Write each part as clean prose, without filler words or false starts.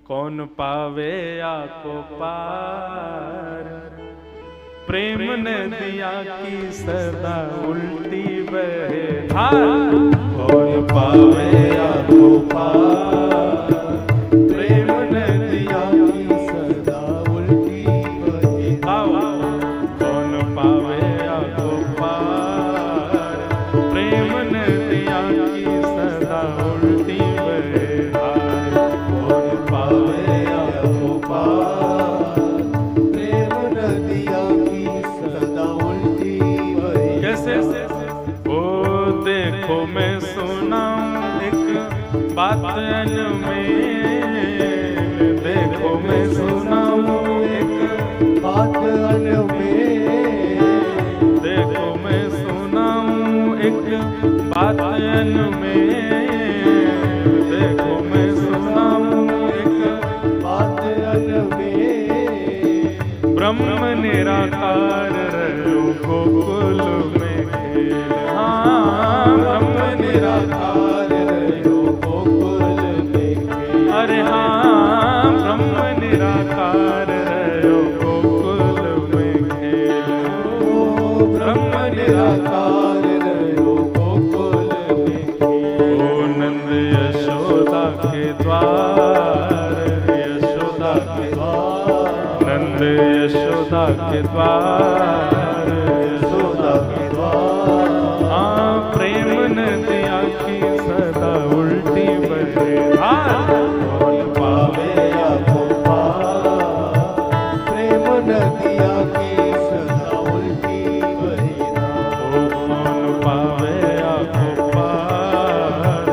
कौन पावे आको पार, प्रेम नदिया की सदा उल्टी बहे धार। कौन पावे आको पार, प्रेम नदिया की सदा उल्टी बहे धार। कौन पावे आको पार, प्रेम नदिया की सदा उल्टी बहे धार। कौन पावे आको पार, प्रेम नदिया की सदा उल्टी बहे। कैसे? ओ देखो मैं सुनाऊं एक बात अनमेल, देखो मैं सुनाऊं एक बात अनमेल, देखो मैं सुनाऊं एक बात अनमेल, देखो मैं सुनाऊं एक बात अनमेल। ब्रह्म निराकार रहो गोकुल में खेल, हाँ ब्रह्म निराकार रहो गोकुल में खेल। अरे हाँ ब्रह्म निराकार रहो गोकुल में खेल, ओ ब्रह्म निराकार रहो गोकुल में खेल। ओ नंद यशोदा के द्वार, यशोदा के द्वार, नंद यशोदा के द्वार, यशोदा के द्वार। हाँ प्रेम नदिया की सदा उल्टी बहे धार। कौन पावे आको पार, प्रेम नदिया की सदा उल्टी बहे धार। कौन पावे आको पार,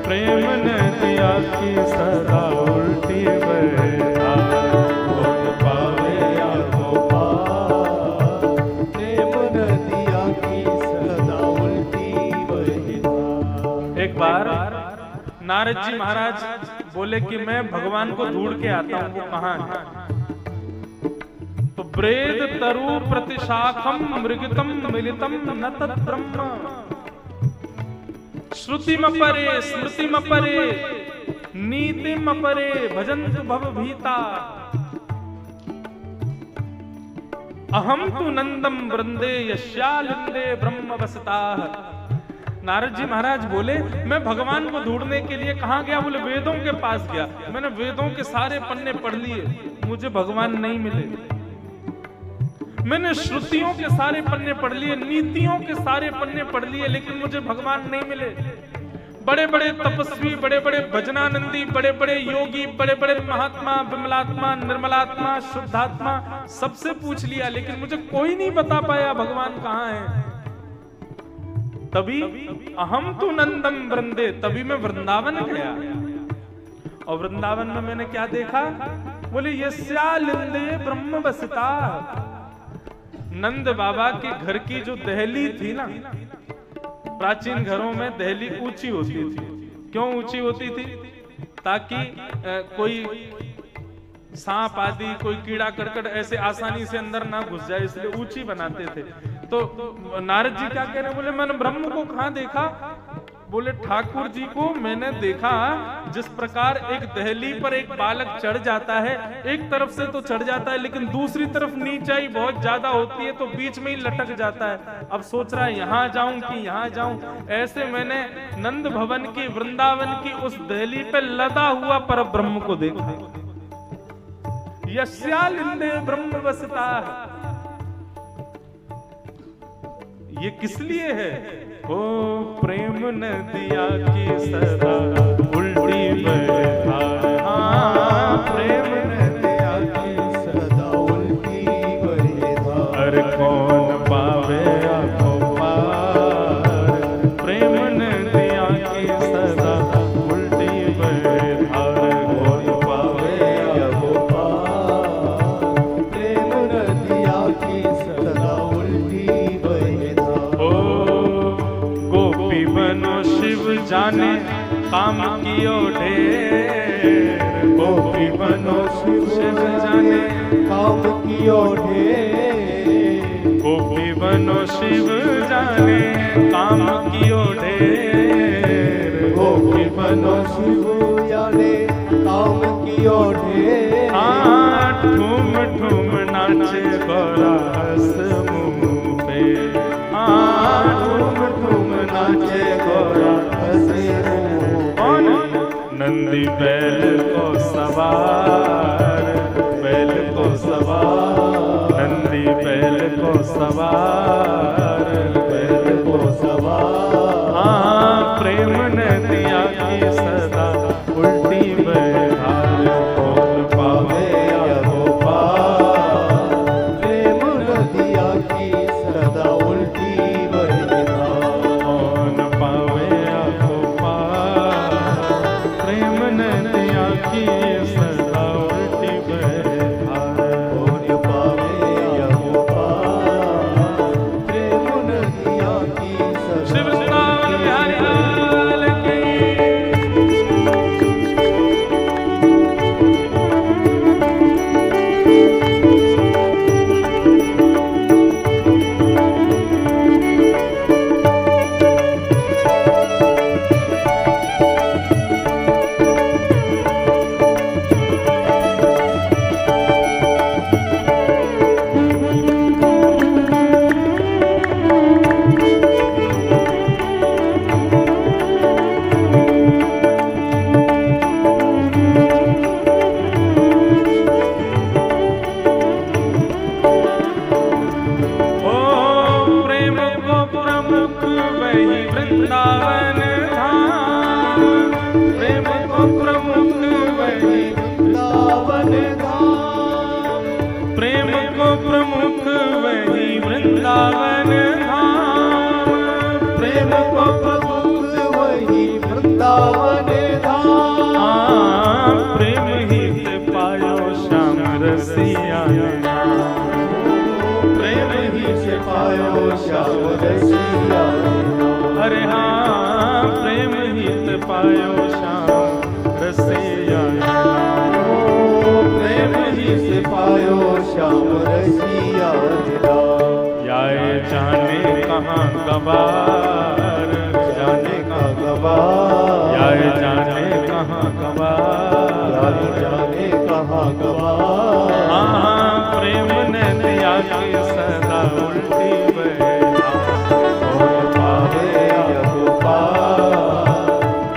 प्रेम नदिया की सदा उल्टी बहे धार। कौन पावे आको पार, प्रेम नदिया की सदा उल्टी बहे धार। एक बार नारद जी महाराज बोले कि मैं भगवान को ढूंढ के आता हूं, वो कहां है? तो ब्रेद तरु प्रतिशाखम मृगतम मिलितम न तत् ब्रह्म, श्रुतिम परे स्मृतिम परे नीतिम परे भजन्तु भव भीता। अहम तु नंदम वृंदे यस्यालिंदे ब्रह्म वसताः। नारद जी महाराज बोले मैं भगवान को ढूंढने के लिए कहां गया? बोले वेदों के पास गया। मैंने वेदों के सारे पन्ने पढ़ लिए, मुझे भगवान नहीं मिले। मैंने श्रुतियों के सारे पन्ने पढ़ लिए, नीतियों के सारे पन्ने पढ़ लिए, लेकिन मुझे भगवान नहीं मिले। बड़े बड़े तपस्वी, बड़े बड़े भजनानंदी, बड़े बड़े योगी, बड़े बड़े महात्मा, विमलात्मा, निर्मलात्मा, शुद्धात्मा, सबसे पूछ लिया, लेकिन मुझे कोई नहीं बता पाया भगवान कहां है। तभी अहम तु नंदम वृंदे, तभी मैं वृंदावन गया। और वृंदावन में मैंने क्या देखा? बोले यस्यालिंदे ब्रह्म वसता। नंद बाबा के घर की जो दहली थी ना, प्राचीन घरों में दहली ऊंची होती थी। क्यों ऊंची होती थी? ताकि कोई सांप आदि, कोई कीड़ा करकट ऐसे आसानी से अंदर ना घुस जाए, इसलिए ऊंची बनाते थे। तो नारद जी क्या कह रहे हैं? बोले मैंने ब्रह्म को कहां देखा? बोले ठाकुर जी को मैंने देखा जिस प्रकार एक दहली पर एक बालक चढ़ जाता है, एक तरफ से तो चढ़ जाता है लेकिन दूसरी तरफ नीचाई बहुत ज्यादा होती है तो बीच में ही लटक जाता है। अब सोच रहा है यहां जाऊं कि यहां जाऊं। ऐसे मैंने नंद भवन की, वृंदावन की उस दहली पे लदा हुआ पर ब्रह्म को देखा। यस्यालिंदे ब्रह्म वसता। ये किस लिए है? ओ प्रेम नदिया की सदा उल्टी बहे धार। हाँ प्रेम नदिया की सदा उल्टी बहे धार। कौन पावे आको पार, प्रेम नदिया की सदा उल्टी बहे धार। कौन पावे आको पार, प्रेम नदिया की सदा उल्टी बहे धार। ओ गोपी बनो शिव जाने काम कियो ढेर। गोपी बनो शिव जाने काम कियो ढेर। गोपी बनो शिव जाने काम कियो ढेर। गोपी बनो शिव जाने काम कियो ओढ़े। ठूम ठूम नाचे गौरा हंस मुँह पे। ठूम ठूम नाचे गौरा हंस कौन? नंदी बैल को सवार, बैल को सवार, नंदी बैल को सवार, बैल को सवार। प्रेम नदिया की सदा उल्टी बहार, कौन पावे या गोपाल। प्रेम नदिया की सदा उल्टी बहार, कौन पावे या गोपाल। प्रेम नदिया की सदा उल्टी बहार, कौन पावे या गोपाल। प्रेम नदिया की सदा शिव वृंदावन बिहारी लाल की। ओ प्रेम को प्रमुख वही वृंदावन धाम, प्रेम को प्रमुख वही, वृंदावन धाम। प्रेम को प्रमुख वही वृंदावन धाम। प्रेम को प्रमुख वही वृंदावन धाम। प्रेम हित पायो श्याम रसिया ने। प्रेम ही से पायो श्याम रसिया। अरे हाँ, प्रेम हित पायो श्याम रसिया ने। प्रेम ही से पायो श्याम रसिया। याए जाने कहाँ कबार, जाने का गवार। याए जाने कहाँ कबार। जाने कहाँ गवार। प्रेम नदिया की सदा उल्टी कौन पावे या गोपाल।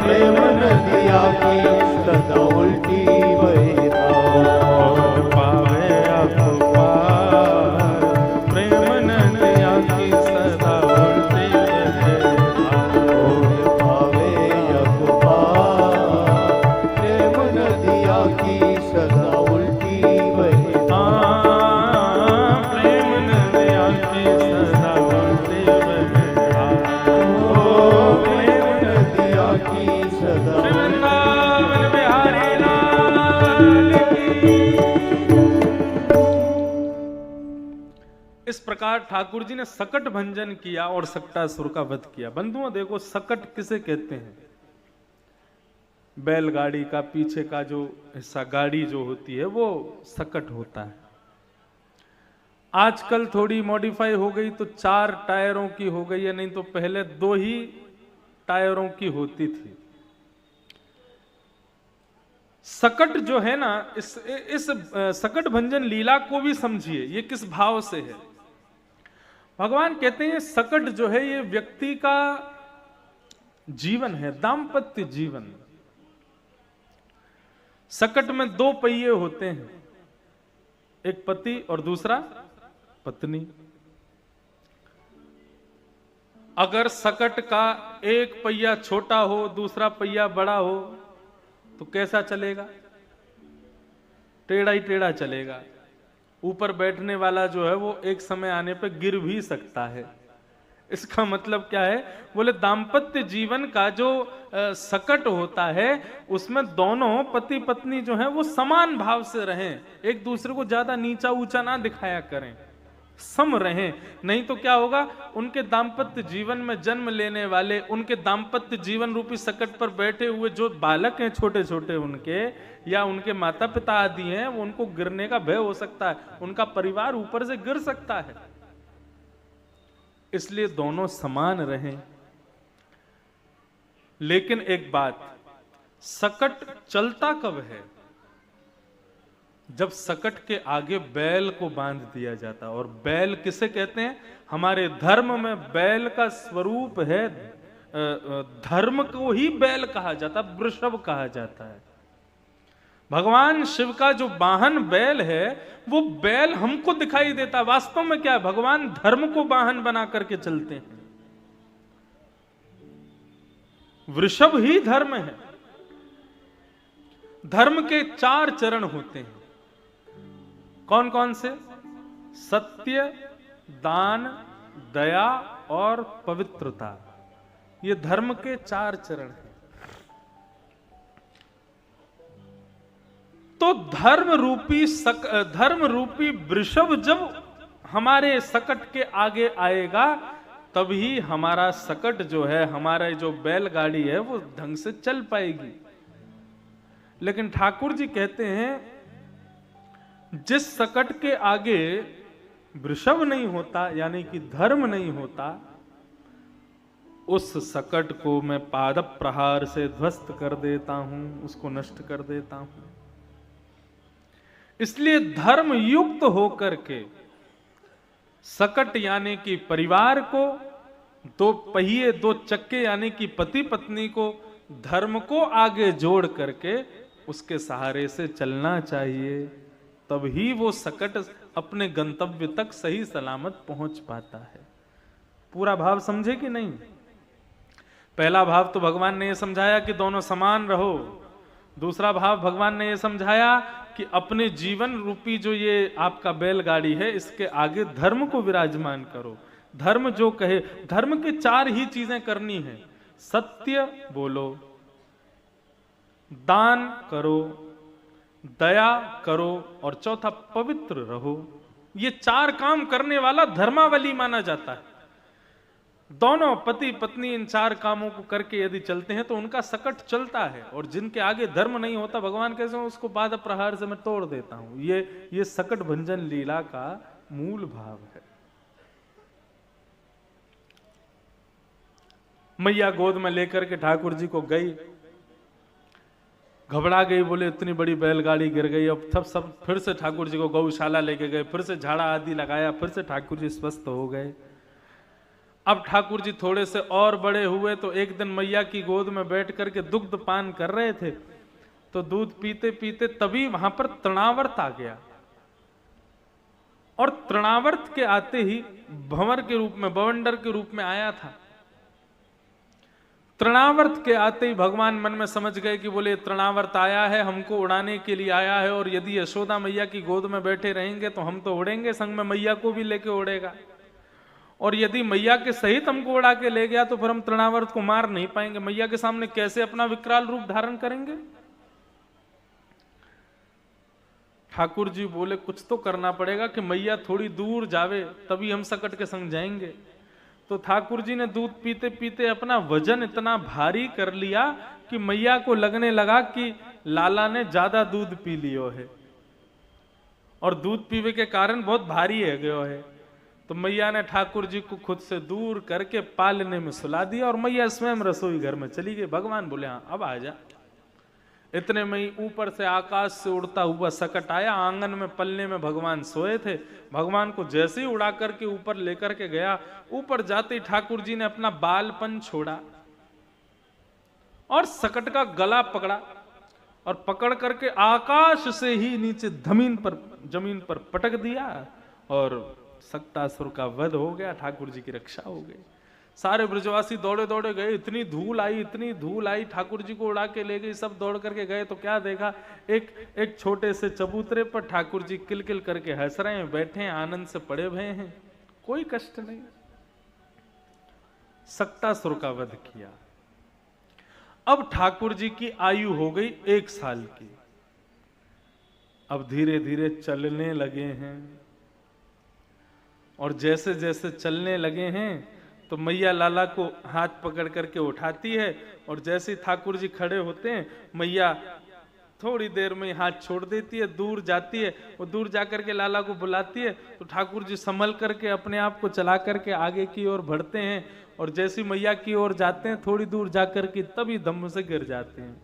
प्रेम नदिया की सदा उल्टी बहता। कौन पावे या गोपाल। प्रेम नदिया की सदा उल्टी कौन पावे या गोपाल। प्रेम नदिया की सदा उल्टी बहता। प्रेम नदिया की सदा उल्टी बहता। प्रेम नदिया की सदा वृंदावन बिहारी लाल की। इस प्रकार ठाकुर जी ने सकट भंजन किया और सक्टासुर का वध किया। बंधुओं देखो, सकट किसे कहते हैं? बैलगाड़ी का पीछे का जो हिस्सा, गाड़ी जो होती है, वो सकट होता है। आजकल थोड़ी मॉडिफाई हो गई तो 4 टायरों की हो गई है, नहीं तो पहले 2 ही टायरों की होती थी। सकट जो है ना, इस सकट भंजन लीला को भी समझिए, ये किस भाव से है। भगवान कहते हैं सकट जो है ये व्यक्ति का जीवन है, दाम्पत्य जीवन। सकट में 2 पहिए होते हैं, एक पति और दूसरा पत्नी। अगर सकट का एक पहिया छोटा हो, दूसरा पहिया बड़ा हो, तो कैसा चलेगा? टेढ़ा ही टेढ़ा चलेगा। ऊपर बैठने वाला जो है वो एक समय आने पर गिर भी सकता है। इसका मतलब क्या है? बोले दाम्पत्य जीवन का जो सकट होता है, उसमें दोनों पति पत्नी जो है वो समान भाव से रहें, एक दूसरे को ज्यादा नीचा ऊंचा ना दिखाया करें, सम रहें। नहीं तो क्या होगा, उनके दाम्पत्य जीवन में जन्म लेने वाले, उनके दाम्पत्य जीवन रूपी सकट पर बैठे हुए जो बालक हैं छोटे छोटे उनके, या उनके माता पिता आदि हैं, उनको गिरने का भय हो सकता है, उनका परिवार ऊपर से गिर सकता है। इसलिए दोनों समान रहें। लेकिन एक बात, सकट चलता कब है? जब सकट के आगे बैल को बांध दिया जाता। और बैल किसे कहते हैं? हमारे धर्म में बैल का स्वरूप है, धर्म को ही बैल कहा जाता, वृषभ कहा जाता है। भगवान शिव का जो वाहन बैल है, वो बैल हमको दिखाई देता, वास्तव में क्या है? भगवान धर्म को वाहन बना करके चलते हैं। वृषभ ही धर्म है। धर्म के 4 चरण होते हैं। कौन कौन से? सत्य, दान, दया और पवित्रता। ये धर्म के 4 चरण हैं। तो धर्म रूपी वृषभ जब हमारे सकट के आगे आएगा, तभी हमारा सकट जो है, हमारा जो बैलगाड़ी है, वो ढंग से चल पाएगी। लेकिन ठाकुर जी कहते हैं, जिस सकट के आगे वृषभ नहीं होता, यानी कि धर्म नहीं होता, उस सकट को मैं पाद प्रहार से ध्वस्त कर देता हूं, उसको नष्ट कर देता हूं। इसलिए धर्म युक्त होकर के सकट यानी कि परिवार को, 2 पहिए 2 चक्के यानी कि पति पत्नी को, धर्म को आगे जोड़ करके उसके सहारे से चलना चाहिए। तभी वो सकट अपने गंतव्य तक सही सलामत पहुंच पाता है। पूरा भाव समझे कि नहीं? पहला भाव तो भगवान ने यह समझाया कि दोनों समान रहो। दूसरा भाव भगवान ने यह समझाया कि अपने जीवन रूपी जो ये आपका बैलगाड़ी है, इसके आगे धर्म को विराजमान करो। धर्म जो कहे, धर्म के 4 ही चीजें करनी है। सत्य बोलो, दान करो, दया करो, और चौथा पवित्र रहो। ये 4 काम करने वाला धर्मावली माना जाता है। दोनों पति पत्नी इन 4 कामों को करके यदि चलते हैं तो उनका सकट चलता है। और जिनके आगे धर्म नहीं होता, भगवान कैसे उसको पाद प्रहार से मैं तोड़ देता हूं। ये सकट भंजन लीला का मूल भाव है। मैया गोद में लेकर के ठाकुर जी को गई, घबरा गई, बोले इतनी बड़ी बैलगाड़ी गिर गई। अब सब फिर से ठाकुर जी को गौशाला लेके गए, फिर से झाड़ा आदि लगाया, फिर से ठाकुर जी स्वस्थ हो गए। अब ठाकुर जी थोड़े से और बड़े हुए तो एक दिन मैया की गोद में बैठ करके दुग्ध पान कर रहे थे, तो दूध पीते पीते तभी वहां पर तृणावर्त आ गया। और तृणावर्त के आते ही भंवर के रूप में, बवंडर के रूप में आया था। तृणावर्त के आते ही भगवान मन में समझ गए कि बोले तृणावर्त आया है, हमको उड़ाने के लिए आया है, और यदि यशोदा मैया की गोद में बैठे रहेंगे तो हम तो उड़ेंगे, संग में मैया को भी लेके उड़ेगा। और यदि मैया के सहित हमको उड़ा के ले गया तो फिर हम तृणावर्त को मार नहीं पाएंगे। मैया के सामने कैसे अपना विकराल रूप धारण करेंगे? ठाकुर जी बोले कुछ तो करना पड़ेगा कि मैया थोड़ी दूर जावे, तभी हम सकट के संग जाएंगे। तो ठाकुर जी ने दूध पीते पीते अपना वजन इतना भारी कर लिया कि मैया को लगने लगा कि लाला ने ज्यादा दूध पी लियो है, और दूध पीवे के कारण बहुत भारी है गयो है। तो मैया ने ठाकुर जी को खुद से दूर करके पालने में सुला दिया, और मैया स्वयं रसोई घर में चली गई। भगवान बोले हाँ अब आ जा। इतने में ही ऊपर से आकाश से उड़ता हुआ सकट आया। आंगन में पल्ले में भगवान सोए थे। भगवान को जैसे ही उड़ा करके ऊपर लेकर के गया, ऊपर जाते ही ठाकुर जी ने अपना बालपन छोड़ा और सकट का गला पकड़ा, और पकड़ करके आकाश से ही नीचे जमीन पर पटक दिया, और सक्तासुर का वध हो गया। ठाकुर जी की रक्षा हो गई। सारे ब्रजवासी दौड़े दौड़े गए, इतनी धूल आई, ठाकुर जी को उड़ा के ले गई। सब दौड़ करके गए तो क्या देखा, एक छोटे से चबूतरे पर ठाकुर जी किलकिल करके हंस रहे हैं, बैठे हैं, आनंद से पड़े हुए हैं, कोई कष्ट नहीं। सक्तासुर का वध किया। अब ठाकुर जी की आयु हो गई 1 साल की। अब धीरे धीरे चलने लगे हैं, और जैसे जैसे चलने लगे हैं तो मैया लाला को हाथ पकड़ करके उठाती है, और जैसे ठाकुर जी खड़े होते हैं मैया थोड़ी देर में हाथ छोड़ देती है, दूर जाती है। वो दूर जाकर के लाला को बुलाती है, तो ठाकुर जी संभल करके अपने आप को चला करके आगे की ओर बढ़ते हैं, और जैसी मैया की ओर जाते हैं थोड़ी दूर जाकर के तभी दम से गिर जाते हैं।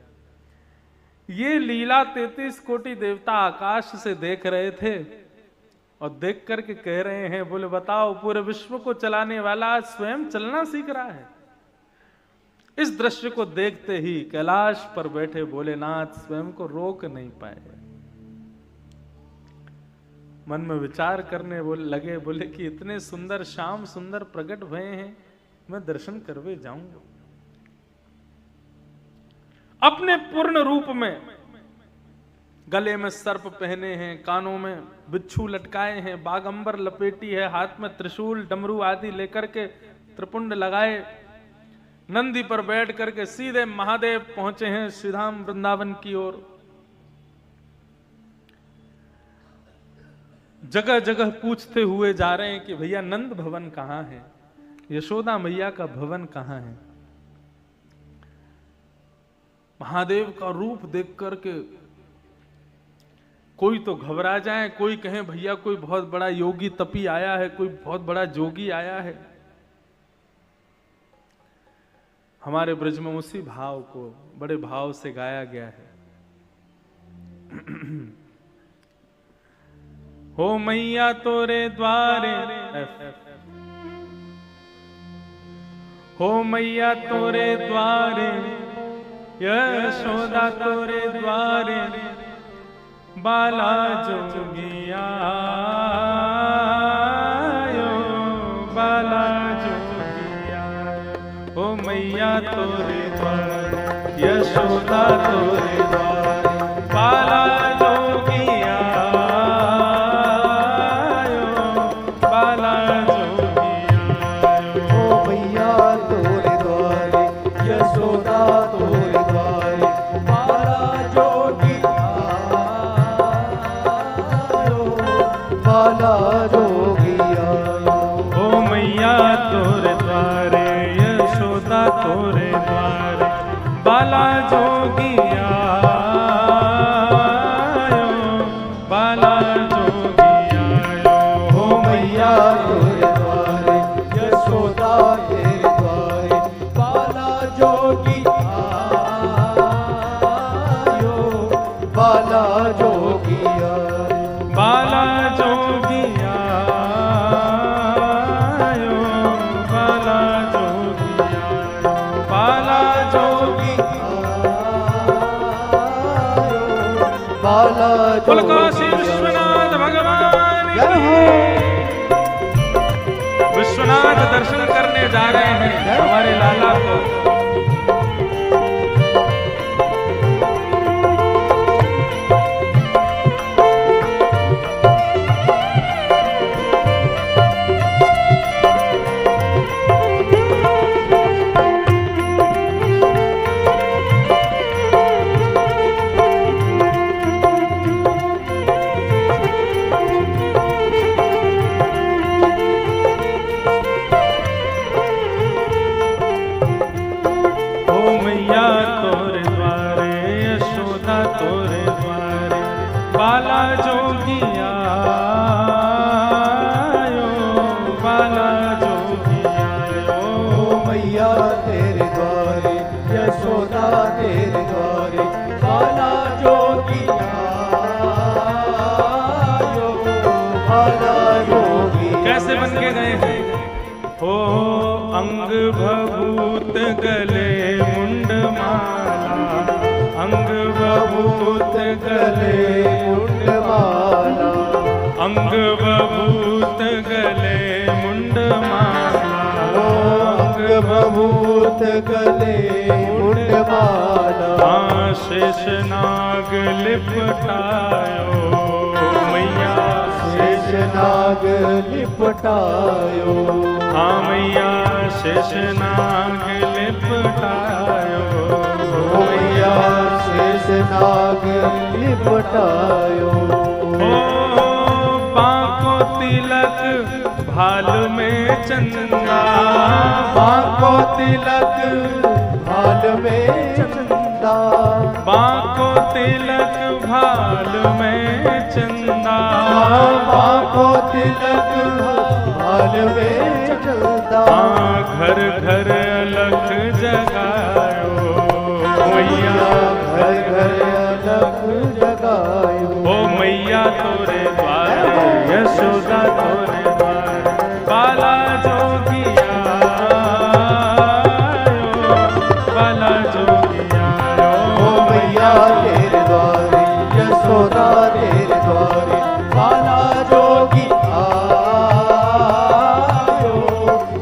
ये लीला 33 कोटि देवता आकाश से देख रहे थे और देख करके कह रहे हैं, बोले बताओ पूरे विश्व को चलाने वाला स्वयं चलना सीख रहा है। इस दृश्य को देखते ही कैलाश पर बैठे भोलेनाथ स्वयं को रोक नहीं पाए। मन में विचार करने लगे, बोले कि इतने सुंदर श्याम सुंदर प्रकट भये हैं, मैं दर्शन करवे जाऊंगा। अपने पूर्ण रूप में गले में सर्प पहने हैं, कानों में बिच्छू लटकाए हैं, बागंबर लपेटी है, हाथ में त्रिशूल डमरू आदि लेकर के त्रिपुंड लगाए, नंदी पर बैठ करके सीधे महादेव पहुंचे हैं श्रीधाम वृंदावन की ओर। जगह जगह पूछते हुए जा रहे हैं कि भैया नंद भवन कहां है, यशोदा मैया का भवन कहां है। महादेव का रूप देख करके कोई तो घबरा जाए, कोई कहे भैया कोई बहुत बड़ा योगी तपी आया है, कोई बहुत बड़ा जोगी आया है। हमारे ब्रज में उसी भाव को बड़े भाव से गाया गया है। हो मैया तोरे द्वारे, हो मैया तोरे द्वारे, यशोदा तोरे द्वारे, बाला जोगिया बाला जोगिया। हो मैया तोरे द्वारे, यशोदा तोरे द्वारे, बाला जोगिया बाला जोगिया। हो मैया तोरे द्वारे, यशोदा तोरे द्वारे, बाला जोगिया बाला जोगिया। हो मैया तोरे द्वारे, यशोदा तोरे द्वारे, बाला जोगिया बाला जोगिया। हो मैया तोरे द्वारे, यशोदा तेरे द्वारे, बाला जोगिया बाला जोगिया। बाला जोगिया बाला जोगिया बाला जोगिया। बाला बोल काशी विश्वनाथ भगवान जय की। हो। विश्वनाथ दर्शन करने जा रहे हैं हमारे लाला को। बाला जोगिया बाला जोगिया। हो मैया तेरे द्वारे, यशोदा तेरे द्वारे, बाला जोगिया बाला जोगिया। कैसे बन के गए हैं? हो अंग भभूत गले मुंड माला, अंग भभूत गले मुंड माला, अंग भभूत गले मुंड माला, अंग भभूत गले मुंड माला। शेष नाग लिपटायो मैया, शेष नाग लिपटायो। हाँ मैया शेष नाग लिपटायो मैया शेष नाग लिपटायो। बांको तिलक भाल में चंदा, बांको तिलक भाल में चंदा, बांको तिलक भाल में चंदा, बांको तिलक भाल में चंदा। घर घर अलख जगायो मैया, घर घर अलख जगायो। ओ मैया तोरे द्वारे यशोदा तोरे द्वारे बाला जोगिया बाला जोगिया। ओ मैया तेरे द्वारे यशोदा तेरे द्वारे बाला जोगी आयो,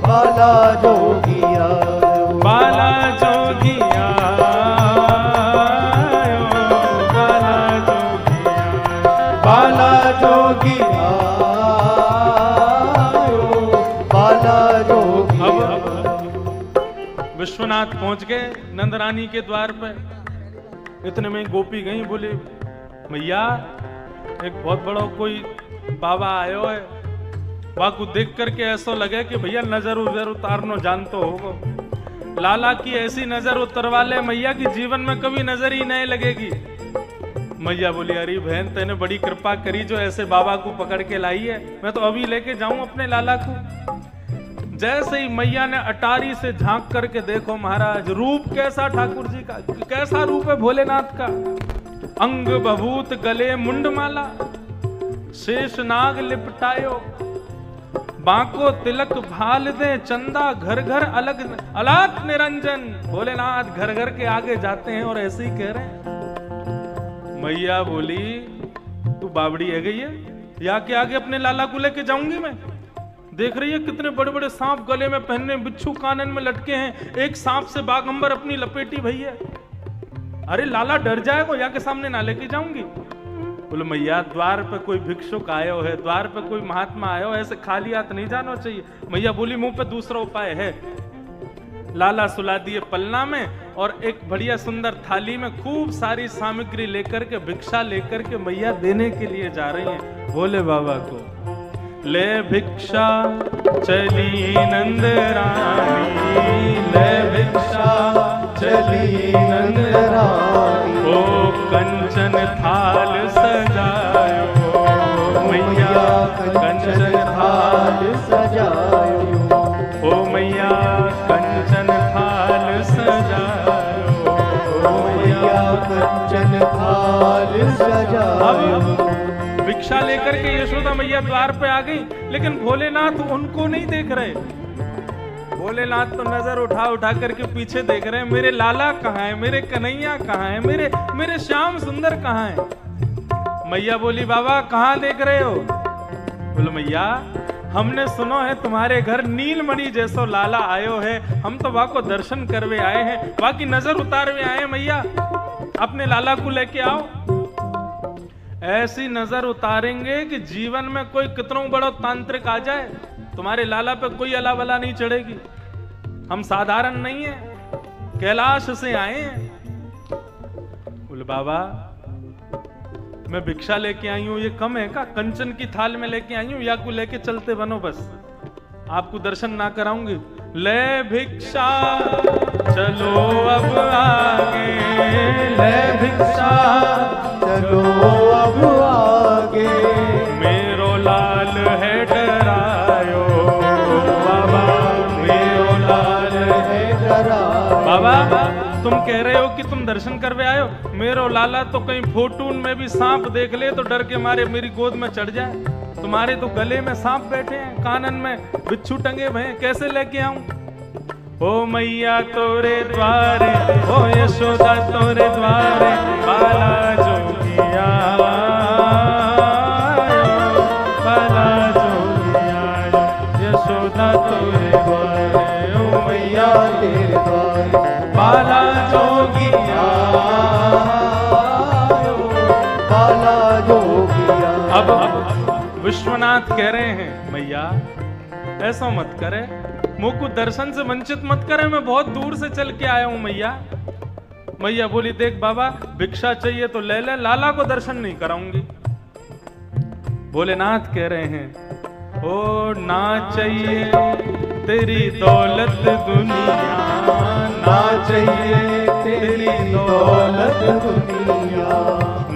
बाला जोगी आयो। बाला जोगिया बाला जोगिया बाला जोगी आयो, बाला जोगी आयो। विश्वनाथ पहुंच गए नंदरानी के द्वार पर। इतने में गोपी गई, बोले मैया एक बहुत बड़ा कोई बाबा आयो है। वहां को देख करके ऐसा लगे कि भैया नजर उजर उतारनो जानतो होगो। लाला की ऐसी नजर उतरवा ले मैया की जीवन में कभी नजर ही नहीं लगेगी। मैया बोली अरे बहन तेने बड़ी कृपा करी जो ऐसे बाबा को पकड़ के लाई है। मैं तो अभी लेके जाऊं अपने लाला को। जैसे ही मैया ने अटारी से झांक करके देखो महाराज, रूप कैसा ठाकुर जी का, कैसा रूप है भोलेनाथ का। अंग बभूत गले मुंडमाला, शेष नाग लिपटायो, बांको तिलक भाल दे चंदा, घर घर अलग अलात निरंजन। भोलेनाथ घर घर के आगे जाते हैं और ऐसे ही कह रहे हैं। मैया बोली तू बावड़ी है गई है, या के आगे अपने लाला को लेके जाऊंगी मैं। देख रही है कितने बड़े बड़े सांप गले में पहने, बिच्छू कानन में लटके हैं। एक सांप से बागंबर अपनी लपेटी भई है। अरे लाला डर जाएगा, या के सामने ना लेके जाऊंगी। बोले मैया द्वार पे कोई भिक्षुक आयो है, द्वार पे कोई महात्मा आयो है, ऐसे खाली हाथ नहीं जाना चाहिए। मैया बोली मुंह पे दूसरा उपाय है। लाला सुला दिए पलना में और एक बढ़िया सुंदर थाली में खूब सारी सामग्री लेकर के, भिक्षा लेकर के मैया देने के लिए जा रही हैं भोले बाबा को। ले भिक्षा चली नंद रानी, ले भिक्षा चली नंद रानी। ओ कंचन थाल सजायो मैया, कंचन थाल सजायो। ओ मैया कंचन थाल सजायो, ओ मैया कंचन थाल सजायो। भिक्षा लेकर के यशोदा मैया द्वार पे आ गई, लेकिन भोलेनाथ उनको नहीं देख रहे। भोलेनाथ तो नजर उठा उठा करके पीछे देख रहे हैं, मेरे लाला कहाँ है, मेरे कन्हैया कहाँ है, मेरे श्याम सुंदर कहाँ है। मैया बोली बाबा कहाँ देख रहे हो। बोलो मैया हमने सुनो है तुम्हारे घर नीलमणि जैसो लाला आयो है, हम तो वहां को दर्शन करवे आए हैं, वहां की नजर उतारवे आए हैं। मैया अपने लाला को लेके आओ। ऐसी नजर उतारेंगे कि जीवन में कोई कितना बड़ा तांत्रिक आ जाए, तुम्हारे लाला पे कोई अला बला नहीं चढ़ेगी। हम साधारण नहीं है, कैलाश से आए हैं। बोले बाबा मैं भिक्षा लेके आई हूं, ये कम है का? कंचन की थाल में लेके आई हूं, या को लेके चलते बनो, बस आपको दर्शन ना कराऊंगी। ले भिक्षा चलो अब आगे, ले भिक्षा चलो अब आगे। मेरो लाल है डरायो बाबा, मेरो लाल है डरायो। बाबा तुम कह रहे हो कि तुम दर्शन करवे आयो, मेरो लाला तो कहीं फोटून में भी सांप देख ले तो डर के मारे मेरी गोद में चढ़ जाए। तुम्हारे तो गले में सांप बैठे हैं, कानन में बिच्छू टंगे हुए हैं, कैसे लेके आऊं? ओ मैया तोरे द्वारे, ओ यशोदा तोरे द्वारे, बाला जोगिया बाला जोगिया, यशोदा तोरे द्वारे, ओ मैया तेरे द्वारे बाला जोगिया बाला जोगिया। अब विश्वनाथ कह रहे हैं मैया ऐसा मत करे, मुझ को दर्शन से वंचित मत करे, मैं बहुत दूर से चल के आया हूं मैया। मैया बोली देख बाबा भिक्षा चाहिए तो ले ले, लाला को दर्शन नहीं कराऊंगी। भोलेनाथ कह रहे हैं ओ ना चाहिए तेरी दौलत दुनिया, ना चाहिए तेरी दौलत दुनिया,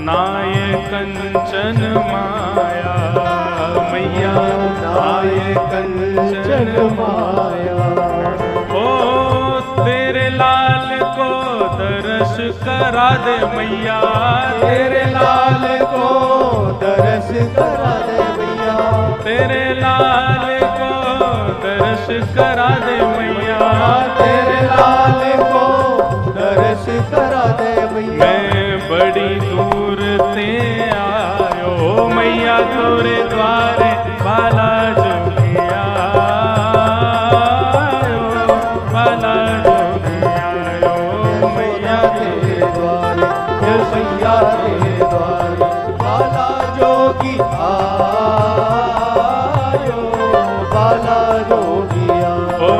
ना ये कंचन माया मैया, ना ये कंचन माया। ओ तेरे लाल को दर्श करा दे मैया, तेरे लाल को दर्श करा दे मैया, तेरे लाल को दर्श करा दे मैया, तेरे लाल को दर्श करा दे मैया। मैं बड़ी दूर ते आयो मैया, तोरे द्वारे बाला जोगिया आयो, बाला जोगिया आयो मैया तेरे द्वारे, मैया तेरे द्वारे बाला जोगी आयो, बाला जोगी आयो। ओ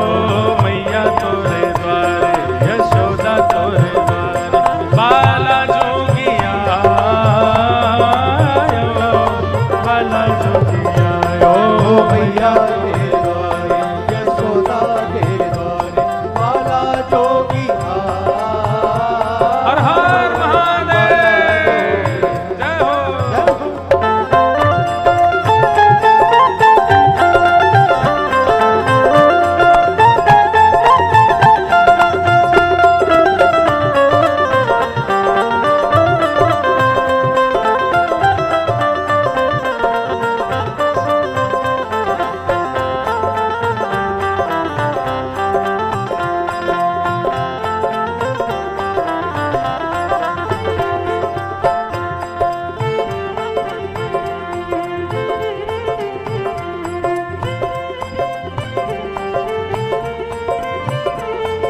मैया तोरे द्वारे, यशोदा तोरे द्वारे बाला जोगिया आयो, बाला जोगिया आयो मैया तेरे द्वारे, यशोदा तेरे द्वारे बाला जोगी आयो। हर हर महादेव, जय हो।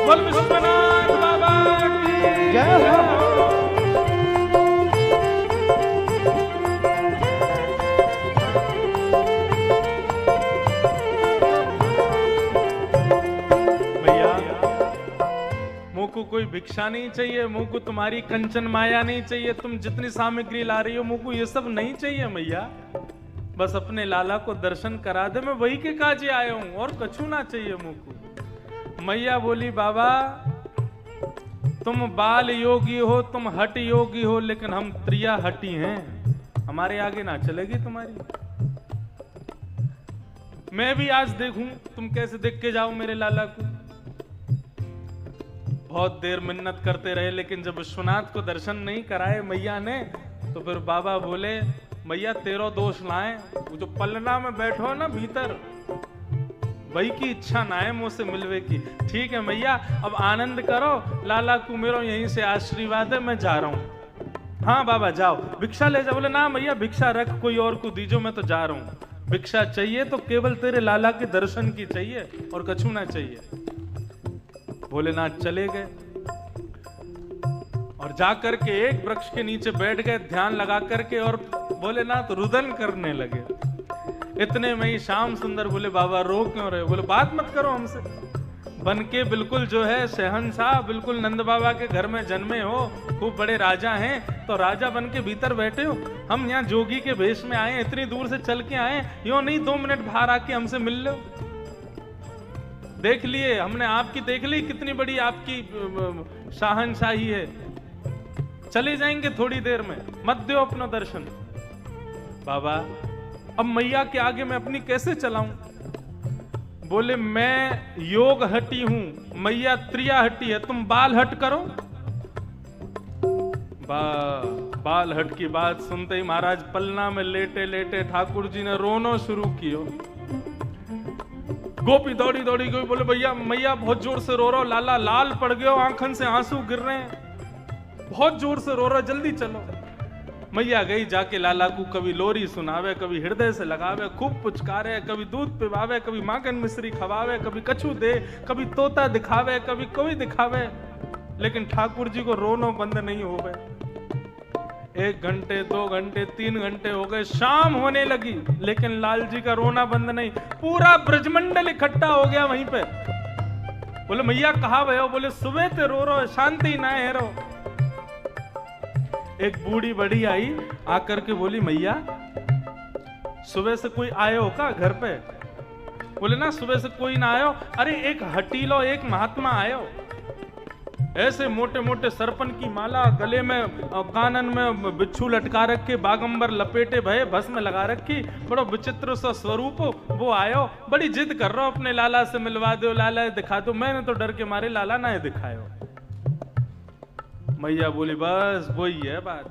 बोल विश्वनाथ बाबा की जय हो। भैया, मुझ को कोई भिक्षा नहीं चाहिए, मुझ को तुम्हारी कंचन माया नहीं चाहिए, तुम जितनी सामग्री ला रही हो मुझ को ये सब नहीं चाहिए मैया। बस अपने लाला को दर्शन करा दे, मैं वही के काजे आया हूं, और कछु ना चाहिए मुझ को। मैया बोली बाबा तुम बाल योगी हो, तुम हट योगी हो, लेकिन हम त्रिया हटी हैं, हमारे आगे ना चलेगी तुम्हारी। मैं भी आज देखूं तुम कैसे देख के जाओ मेरे लाला को। बहुत देर मिन्नत करते रहे, लेकिन जब विश्वनाथ को दर्शन नहीं कराए मैया ने, तो फिर बाबा बोले मैया तेरो दोष लाए, वो जो पलना में बैठो ना भीतर, वही की इच्छा ना है मुझसे मिलवे की। ठीक है मैया, अब आनंद करो, लाला को मेरो यहीं से आशीर्वाद है, मैं जा रहा हूं। हाँ बाबा जाओ, भिक्षा ले जाओ। बोले ना मैया भिक्षा रख, कोई और को दीजो, मैं तो जा रहा हूं। भिक्षा चाहिए तो केवल तेरे लाला के दर्शन की चाहिए, और कछु ना चाहिए। भोलेनाथ चले गए और जाकर के एक वृक्ष के नीचे बैठ गए, ध्यान लगा करके, और भोलेनाथ रुदन करने लगे। इतने में ही श्याम सुंदर बोले बाबा रो क्यों रहे? बोले बात मत करो हमसे, बन के बिल्कुल जो है शहंशाह, बिल्कुल नंद बाबा के घर में जन्मे हो, खूब बड़े राजा हैं, तो राजा बन के भीतर बैठे हो, हम यहाँ जोगी के भेष में आए, इतनी दूर से चल के आए, यो नहीं 2 मिनट बाहर आके हमसे मिल लो। देख लिए हमने, आपकी देख ली कितनी बड़ी आपकी शाहनशाही है, चले जाएंगे थोड़ी देर में, मत दो अपना दर्शन। बाबा अब मैया के आगे मैं अपनी कैसे चलाऊं? बोले मैं योग हटी हूं, मैया त्रिया हटी है, तुम बाल हट करो। बाल हट की बात सुनते ही महाराज पलना में लेटे लेटे ठाकुर जी ने रोना शुरू किया। गोपी दौड़ी दौड़ी गई, बोले भैया मैया बहुत जोर से रो रहा, लाला लाल पड़ गया, आंखन से आंसू गिर रहे हैं, बहुत जोर से रो रहा, जल्दी चलो। मैया गई, जाके लाला को कभी लोरी सुनावे, कभी हृदय से लगावे, खूब पुचकारे, कभी दूध पिवावे, कभी माखन मिश्री खवावे, कभी कछु दे, कभी तोता दिखावे, कभी कोई दिखावे, लेकिन ठाकुर जी को रोनो बंद नहीं हो गए। 1 घंटे 2 घंटे 3 घंटे हो गए, शाम होने लगी, लेकिन लाल जी का रोना बंद नहीं। पूरा ब्रजमंडल इकट्ठा हो गया वहीं पे। बोले मैया कहाँ गए हो? बोले सुबह ते रो रहो, शांति ना है रो। एक बूढ़ी बड़ी आई, आकर के बोली मैया सुबह से कोई आए हो का घर पे? बोले ना सुबह से कोई ना आयो। अरे एक हटीलो एक महात्मा आयो, ऐसे मोटे मोटे सरपन की माला, गले में कानन में बिच्छू लटका रखे, बागंबर लपेटे भये, भस्म लगा रखी, बड़ा विचित्र सा स्वरूप, वो आयो, बड़ी जिद कर रहा अपने लाला से मिलवा दो, लाला दिखा दो। मैंने तो डर के मारे लाला ना दिखायो। मैया बोली बस वही है बात,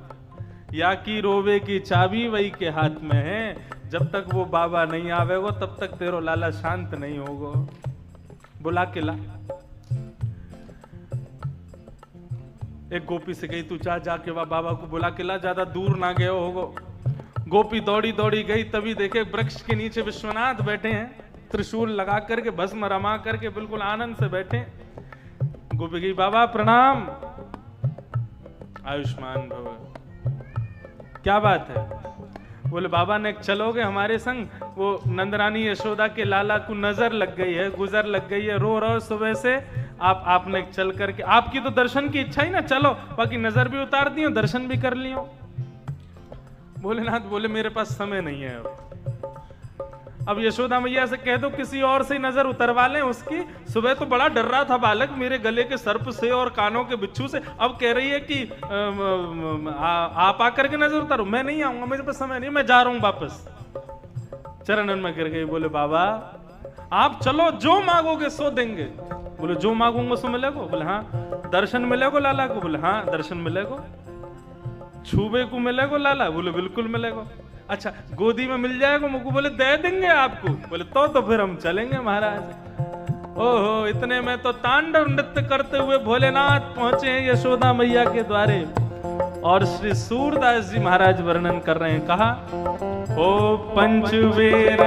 या की रोवे की चाबी वही के हाथ में है, जब तक वो बाबा नहीं आवेगो तब तक तेरो लाला शांत नहीं होगो। बुला के ला। एक गोपी से गई तू जा जाके वह बाबा को बुला के ला, ज्यादा दूर ना गए होगो। गोपी दौड़ी दौड़ी गई, तभी देखे वृक्ष के नीचे विश्वनाथ बैठे हैं, त्रिशूल लगा करके भस्म रमा करके बिल्कुल आनंद से बैठे। गोपी गई बाबा प्रणाम, आयुष्मान भव। क्या बात है? बोले बाबा ने चलोगे हमारे संग? वो नंदरानी यशोदा के लाला को नजर लग गई है, गुजर लग गई है, रो रहो सुबह से, आपने चल करके, आपकी तो दर्शन की इच्छा ही ना, चलो बाकी नजर भी उतार दियो, दर्शन भी कर लियो। भोलेनाथ बोले मेरे पास समय नहीं है अब यशोदा मैया से कह दो किसी और से नजर उतरवा लें उसकी। सुबह तो बड़ा डर रहा था बालक मेरे गले के सर्प से और कानों के बिच्छू से, अब कह रही है कि आप आकर के नजर उतारो। मैं नहीं आऊंगा, मेरे पास समय नहीं, मैं जा रहा हूं वापस। चरणन में गिर गई, बोले बाबा आप चलो, जो मांगोगे सो देंगे। बोले जो मांगूंगा सो मिलेगो? बोले हाँ। दर्शन मिलेगो लाला को? बोले हाँ दर्शन मिलेगो। छूबे को मिलेगो लाला? बोले बिल्कुल मिलेगो। अच्छा गोदी में मिल जाएगा मुझको? बोले दे देंगे आपको। बोले तो फिर हम चलेंगे महाराज। ओहो, इतने में तो तांडव नृत्य करते हुए भोलेनाथ पहुंचे हैं यशोदा मैया के द्वारे। और श्री सूरदास जी महाराज वर्णन कर रहे हैं, कहा ओ पंचवेर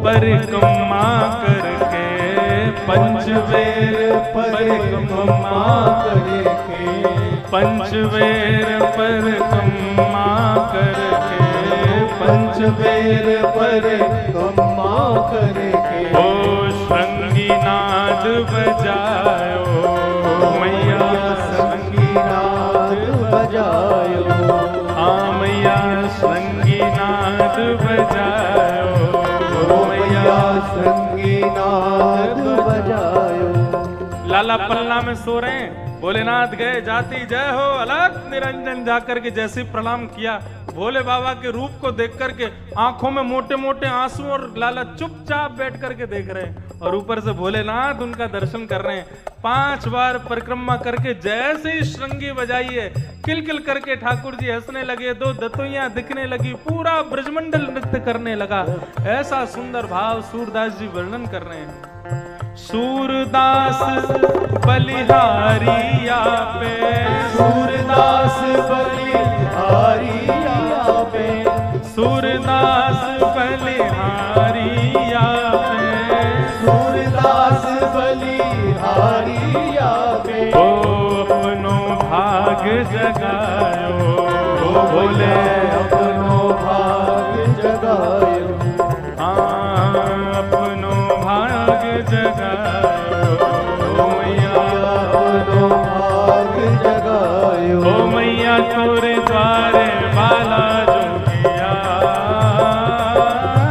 परिक्रमा करके, पंचवेर परिक्रमा करके, पंचवेर परिक्रमा करके, पंचवेर परिक्रमा करके, ओ श्रृंगीनाद बजायो मैया, श्रृंगीनाद बजायो, हाँ मैया श्रृंगीनाद बजायो, मैया श्रृंगीनाद बजायो। लाला पल्ला में सो रहे हैं, भोलेनाथ गए, जाती जय हो अलग निरंजन जाकर के जैसे प्रणाम किया, भोले बाबा के रूप को देख करके आंखों में मोटे मोटे आंसू, और लाला चुपचाप बैठ करके देख रहे हैं, और ऊपर से भोलेनाथ उनका दर्शन कर रहे हैं। 5 बार परिक्रमा करके जैसे ही श्रृंगी बजाई है, किल किल करके ठाकुर जी हंसने लगे, 2 दतोइयां दिखने लगी, पूरा ब्रजमंडल नृत्य करने लगा। ऐसा सुंदर भाव सूरदास जी वर्णन कर रहे हैं। सूरदास बलिहारिया पे, सूरदास बलिहारिया पे, सूरदास बलिहारिया पे, सूरदास बलिहारिया पे, ओ अपनो भाग जगायो, ओ बोले अपनो भाग जगायो, अपनो भाग जगायो, ओ मैया अपनो भाग जगायो, ओ मैया तोरे द्वारे बाला जोगिया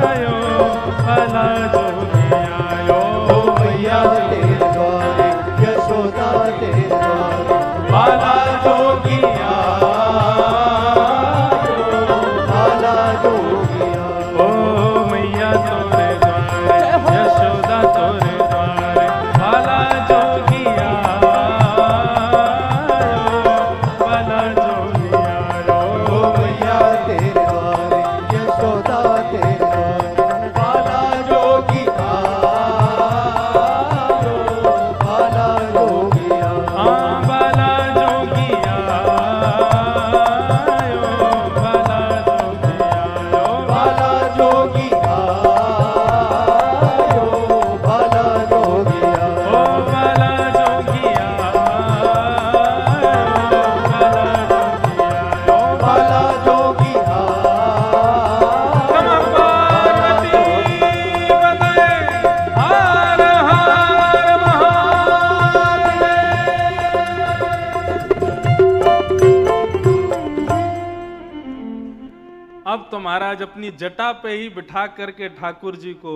आयो, बाला जोगिया आयो, ओ मैया तेरे द्वारे, यशोदा तेरे द्वारे, बाला जोगिया आयो, बाला जोगिया, ओ मैया तोरे द्वारे, यशोदा तोरे द्वारे, बाला जोगिया आयो, बाला जोगिया आयो, ओ मैया तेरे द्वारे, यशोदा तेरे द्वारे, बाला जोगिया आयो, बाला जोगिया, हाँ बाला जोगिया आयो, बाला जोगिया आयो, बाला जोगिया आयो, बाला जोगिया, ओ बाला जोगिया आयो, बाला जोगिया आयो। बाला जोगिया, पार्वती बताए हर हर महादेव। अब तो महाराज अपनी जटा पे ही बिठा करके ठाकुर जी को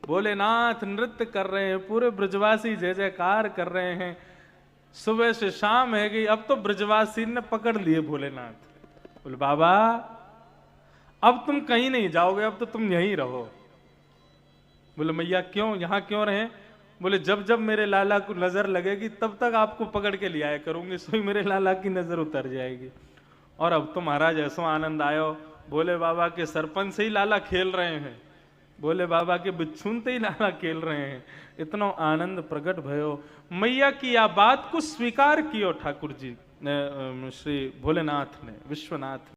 भोलेनाथ नृत्य कर रहे हैं, पूरे ब्रजवासी जय जयकार कर रहे हैं। सुबह से शाम है गई, अब तो ब्रजवासी ने पकड़ लिए भोलेनाथ। बोले बाबा अब तुम कहीं नहीं जाओगे, अब तो तुम यहीं रहो। बोले मैया क्यों, यहां क्यों रहे? बोले जब जब मेरे लाला को नजर लगेगी तब तक आपको पकड़ के ले आया करूंगी, सोई मेरे लाला की नजर उतर जाएगी। और अब तो महाराज ऐसो आनंद आयो, भोले बाबा के सरपंच से ही लाला खेल रहे हैं, भोले बाबा के बिच्छून से ही लाला खेल रहे हैं। इतना आनंद प्रकट भयो, मैया की या बात को स्वीकार कियो ठाकुर जी, श्री भोलेनाथ ने, विश्वनाथ।